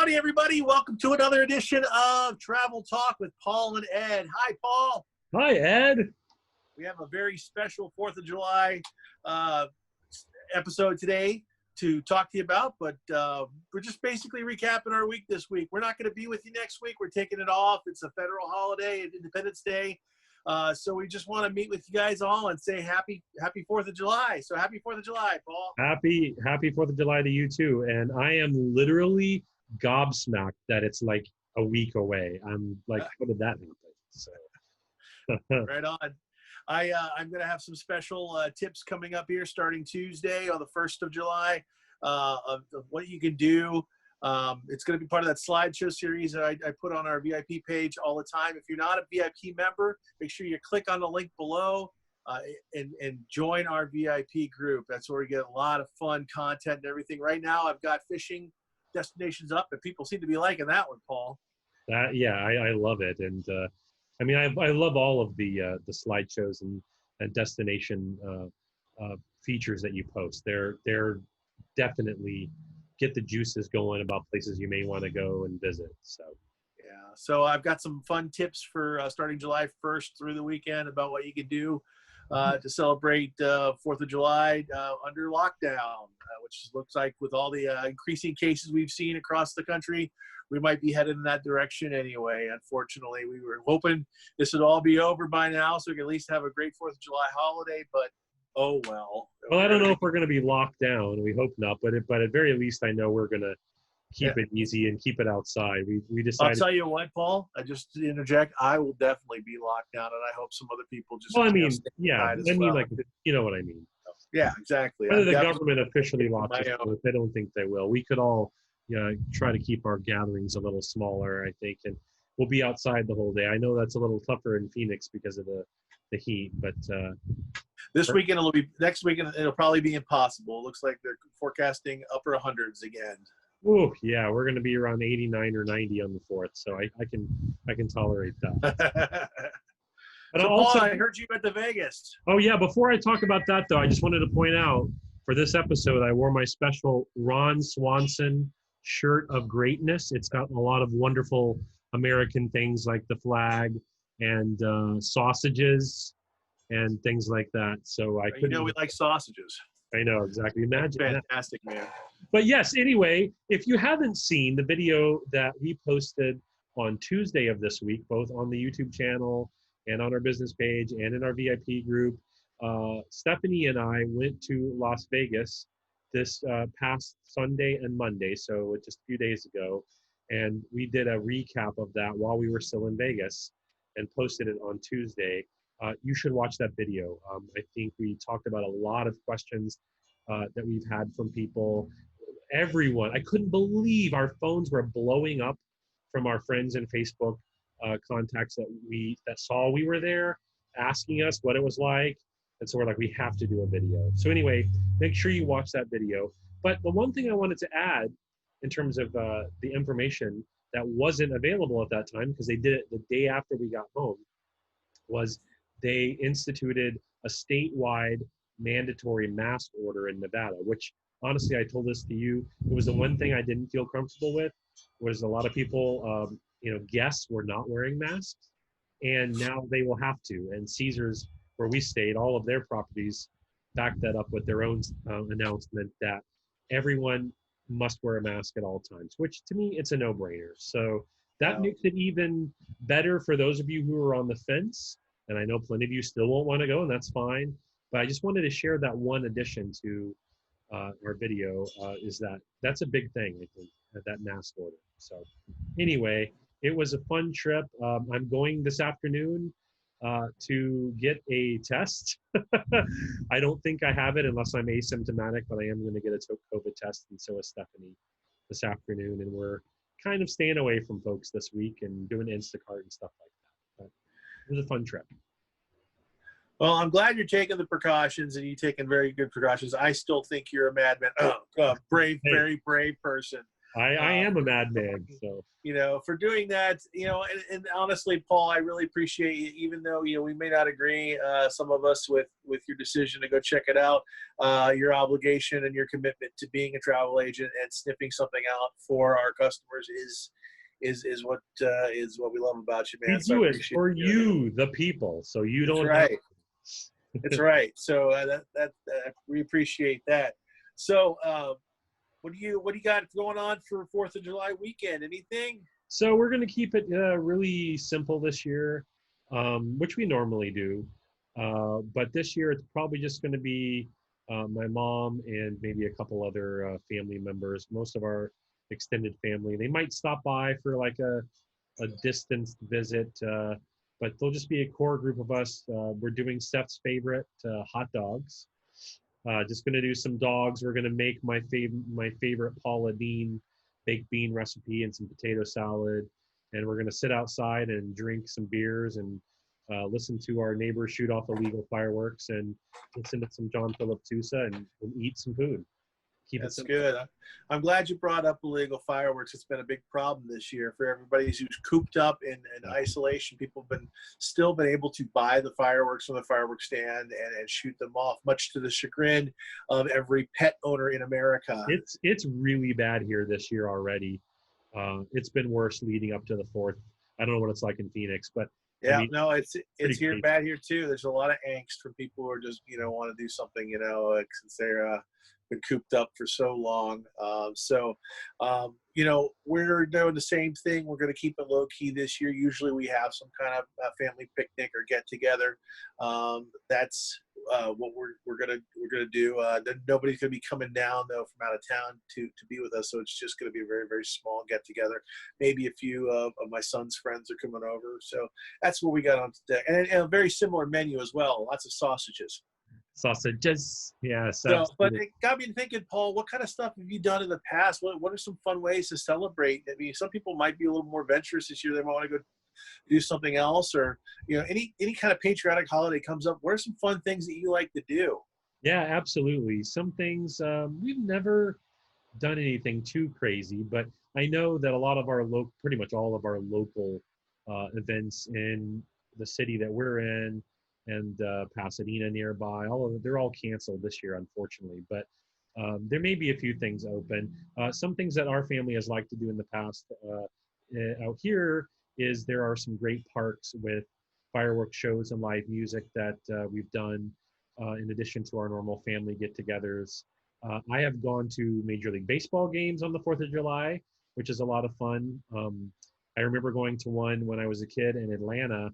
Howdy, everybody. Welcome to another edition of Travel Talk with Paul and Ed. Hi, Paul. Hi, Ed. We have a very special 4th of July episode today to talk to you about, but we're just basically recapping our week this week. We're not going to be with you next week. We're taking it off. It's a federal holiday, Independence Day. So we just want to meet with you guys all and say happy 4th of July. So happy 4th of July, Paul. Happy 4th of July to you too. And I am literally gobsmacked that it's like a week away. I'm like, how did that happen? So. Right on. I'm going to have some special tips coming up here starting Tuesday on the 1st of July of what you can do. It's going to be part of that slideshow series that I put on our VIP page all the time. If you're not a VIP member, make sure you click on the link below and join our VIP group. That's where we get a lot of fun content and everything. Right now, I've got fishing destinations up, and people seem to be liking that one, Paul. I love it. And I mean, I love all of the slideshows and destination features that you post. They're definitely get the juices going about places you may want to go and visit. So yeah, so I've got some fun tips for starting July 1st through the weekend about what you can do to celebrate 4th of July under lockdown, which looks like with all the increasing cases we've seen across the country, we might be headed in that direction anyway. Unfortunately, we were hoping this would all be over by now so we can at least have a great 4th of July holiday, but oh well. Well, I don't know if we're going to be locked down. We hope not, but at very least, I know we're going to keep it easy and keep it outside. We decided. I'll tell you what, Paul. I just to interject. I will definitely be locked down, and I hope some other people just. Well, I mean, yeah, I mean, like, you know what I mean. Yeah, exactly. Whether the government officially locks us down, if they don't think they will, we could all try to keep our gatherings a little smaller, I think, and we'll be outside the whole day. I know that's a little tougher in Phoenix because of the heat, but this weekend next weekend it'll probably be impossible. It looks like they're forecasting upper 100s again. Oh yeah, we're going to be around 89 or 90 on the 4th, so I can tolerate that. But so also, Paul, I heard you at the Vegas. Oh yeah, before I talk about that though, I just wanted to point out for this episode I wore my special Ron Swanson shirt of greatness. It's got a lot of wonderful American things like the flag and sausages and things like that. So I couldn't. We like sausages. I know, exactly. Imagine that. Fantastic, man. But yes, anyway, if you haven't seen the video that we posted on Tuesday of this week, both on the YouTube channel and on our business page and in our VIP group, Stephanie and I went to Las Vegas this past Sunday and Monday, so just a few days ago, and we did a recap of that while we were still in Vegas and posted it on Tuesday. You should watch that video. I think we talked about a lot of questions that we've had from people. Everyone, I couldn't believe our phones were blowing up from our friends and Facebook contacts that saw we were there, asking us what it was like. And so we're like, we have to do a video. So anyway, make sure you watch that video. But the one thing I wanted to add in terms of the information that wasn't available at that time, because they did it the day after we got home, was they instituted a statewide mandatory mask order in Nevada, which honestly, I told this to you, it was the one thing I didn't feel comfortable with, was a lot of people, guests were not wearing masks, and now they will have to. And Caesars, where we stayed, all of their properties backed that up with their own announcement that everyone must wear a mask at all times, which to me, it's a no-brainer. So that makes it even better for those of you who are on the fence. And I know plenty of you still won't want to go, and that's fine. But I just wanted to share that one addition to our video, is that's a big thing, I think, that mask order. So anyway, it was a fun trip. I'm going this afternoon to get a test. I don't think I have it unless I'm asymptomatic, but I am going to get a COVID test, and so is Stephanie this afternoon. And we're kind of staying away from folks this week and doing Instacart and stuff like that. But it was a fun trip. Well, I'm glad you're taking the precautions, and you're taking very good precautions. I still think you're a madman. Brave, very brave person. I am a for madman, so. for doing that. And honestly, Paul, I really appreciate you, even though we may not agree, some of us, with your decision to go check it out. Your obligation and your commitment to being a travel agent and snipping something out for our customers is what we love about you, We man. So I do it appreciate for you doing it. you, the people, so you That's don't have. right. That's right. So we appreciate that. So what do you got going on for 4th of July weekend? Anything? So we're going to keep it really simple this year, which we normally do. But this year it's probably just going to be my mom and maybe a couple other family members. Most of our extended family. They might stop by for like a distanced visit, but they'll just be a core group of us. We're doing Steph's favorite, hot dogs. Just going to do some dogs. We're going to make my favorite Paula Deen baked bean recipe and some potato salad. And we're going to sit outside and drink some beers and listen to our neighbors shoot off illegal fireworks and listen to some John Philip Sousa and eat some food. Keep That's it simple. good. I'm glad you brought up illegal fireworks. It's been a big problem this year for everybody who's cooped up in isolation. People have still been able to buy the fireworks from the fireworks stand and shoot them off, much to the chagrin of every pet owner in America. It's really bad here this year already. It's been worse leading up to the 4th. I don't know what it's like in Phoenix, but yeah, I mean, no, it's here crazy. bad here too. There's a lot of angst from people who are just want to do something since they're been cooped up for so long. We're doing the same thing. We're going to keep it low key this year. Usually we have some kind of family picnic or get together. That's what we're gonna do. Nobody's gonna be coming down though from out of town to be with us, so it's just gonna be a very, very small get together. Maybe a few of my son's friends are coming over, so that's what we got on today, and a very similar menu as well. Lots of sausages. Sausages, yes. So, but it got me thinking, Paul, what kind of stuff have you done in the past? What are some fun ways to celebrate? I mean, some people might be a little more adventurous this year. They might want to go do something else, or any kind of patriotic holiday comes up. What are some fun things that you like to do? Yeah, absolutely. Some things we've never done anything too crazy, but I know that a lot of our pretty much all of our local events in the city that we're in and Pasadena nearby, they're all canceled this year, unfortunately. But there may be a few things open. Some things that our family has liked to do in the past out here is there are some great parks with fireworks shows and live music that we've done in addition to our normal family get-togethers. I have gone to Major League Baseball games on the 4th of July, which is a lot of fun. I remember going to one when I was a kid in Atlanta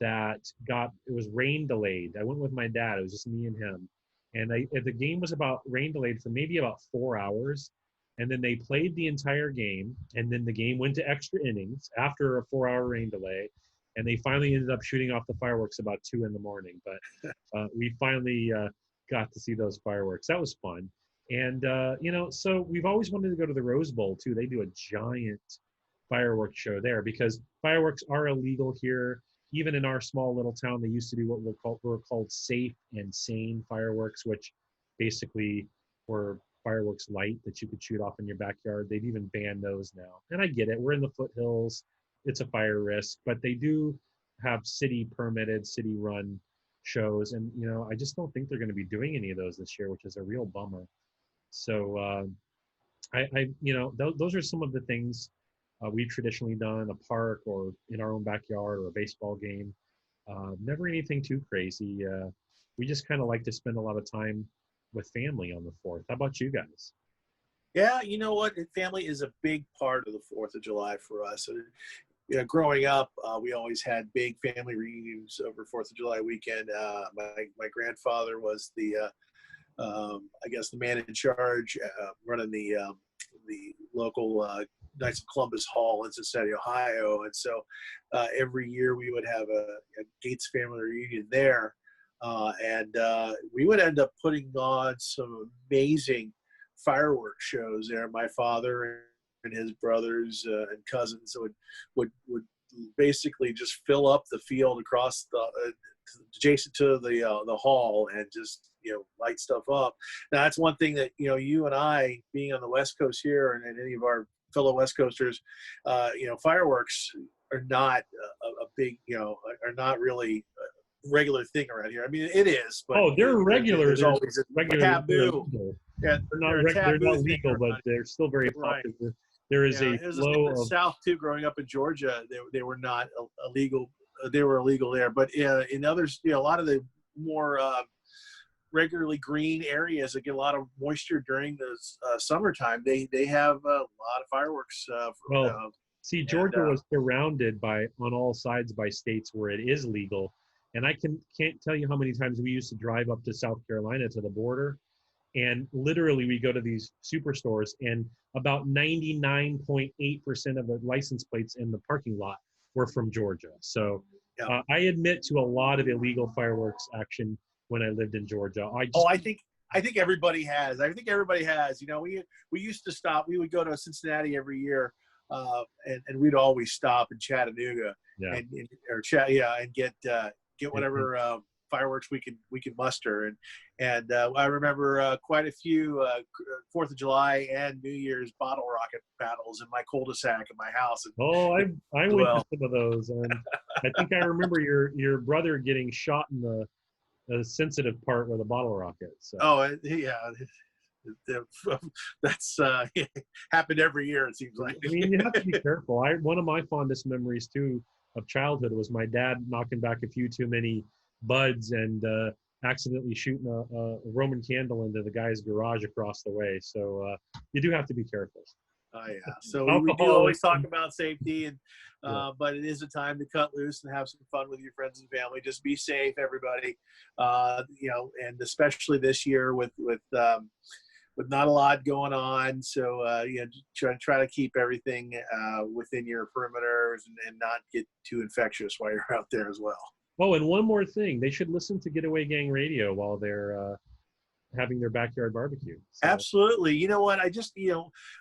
it was rain delayed. I went with my dad. It was just me and him. And the game was rain delayed for maybe about 4 hours. And then they played the entire game. And then the game went to extra innings after a 4-hour rain delay. And they finally ended up shooting off the fireworks about 2 in the morning. But we finally got to see those fireworks. That was fun. And, so we've always wanted to go to the Rose Bowl, too. They do a giant fireworks show there because fireworks are illegal here. Even in our small little town, they used to do what were called safe and sane fireworks, which basically were fireworks light that you could shoot off in your backyard. They've even banned those now. And I get it. We're in the foothills. It's a fire risk, but they do have city permitted, city run shows. And, I just don't think they're going to be doing any of those this year, which is a real bummer. So those are some of the things we've traditionally done, a park or in our own backyard or a baseball game. Never anything too crazy. We just kind of like to spend a lot of time with family on the 4th. How about you guys? Yeah, you know what? Family is a big part of the 4th of July for us. Growing up, we always had big family reunions over 4th of July weekend. My grandfather was the man in charge, running the local Knights of Columbus Hall in Cincinnati, Ohio. And so every year we would have a Gates family reunion there. And we would end up putting on some amazing fireworks shows there. My father and his brothers and cousins would basically just fill up the field across the adjacent to the hall and just light stuff up. Now that's one thing that you and I, being on the West Coast here, and any of our fellow West Coasters, fireworks are not a big, are not really a regular thing around here. I mean, it is, but Oh, they're regular. there's They're always a regular. taboo. Yeah, they're not taboo thing legal, but around they're still very Right. popular. There is a It was the same flow in the of South too. Growing up in Georgia, they were not illegal. They were illegal there, but in others, a lot of the more regularly green areas that get a lot of moisture during the summertime, they have a lot of fireworks. See, Georgia was surrounded on all sides by states where it is legal, and I can't tell you how many times we used to drive up to South Carolina to the border, and literally we go to these superstores, and about 99.8% of the license plates in the parking lot were from Georgia. So I admit to a lot of illegal fireworks action when I lived in Georgia. I think everybody has. I think everybody has. We used to stop. We would go to Cincinnati every year, and we'd always stop in Chattanooga and get whatever fireworks we could muster. And I remember quite a few 4th of July and New Year's bottle rocket battles in my cul-de-sac in my house. I went to some of those, and I think I remember your brother getting shot in the sensitive part where the bottle rocket. So. Oh yeah, that's happened every year. It seems like. I mean, you have to be careful. One of my fondest memories too of childhood was my dad knocking back a few too many buds and accidentally shooting a Roman candle into the guy's garage across the way. So you do have to be careful. Oh yeah. So we do always talk about safety, and but it is a time to cut loose and have some fun with your friends and family. Just be safe, everybody. And especially this year with not a lot going on. So try to keep everything within your perimeters and not get too infectious while you're out there as well. Oh, and one more thing, they should listen to Getaway Gang Radio while they're having their backyard barbecue. So. Absolutely. You know what?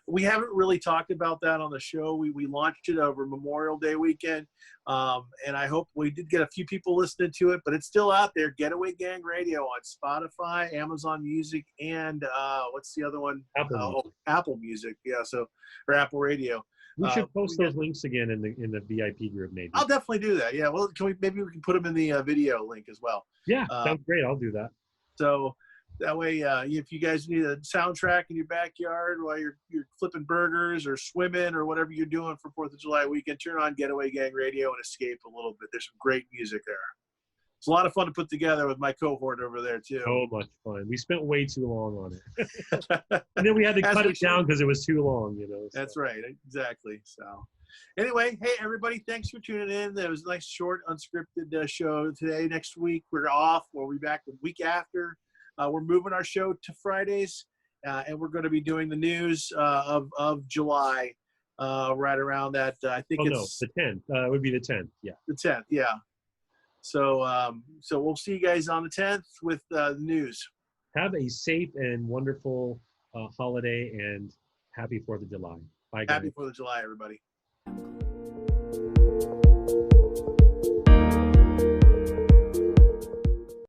We haven't really talked about that on the show. We launched it over Memorial Day weekend. And I hope we did get a few people listening to it, but it's still out there. Getaway Gang Radio on Spotify, Amazon Music, and what's the other one? Apple Music. Yeah. Or Apple Radio. We should post those links again in the VIP group, maybe. I'll definitely do that. Yeah. Well, maybe we can put them in the video link as well. Yeah. Sounds great. I'll do that. So that way, if you guys need a soundtrack in your backyard while you're flipping burgers or swimming or whatever you're doing for 4th of July weekend, turn on Getaway Gang Radio and escape a little bit. There's some great music there. It's a lot of fun to put together with my cohort over there, too. So much fun. We spent way too long on it. And then we had to cut it down because it was too long, So. That's right. Exactly. So anyway, hey, everybody, thanks for tuning in. That was a nice, short, unscripted show today. Next week, we're off. We'll be back the week after. We're moving our show to Fridays, and we're going to be doing the news of July right around that. I think it's the 10th. It would be the 10th. Yeah. The 10th. Yeah. So we'll see you guys on the 10th with the news. Have a safe and wonderful holiday, and happy 4th of July. Bye, guys. Happy 4th of July, everybody.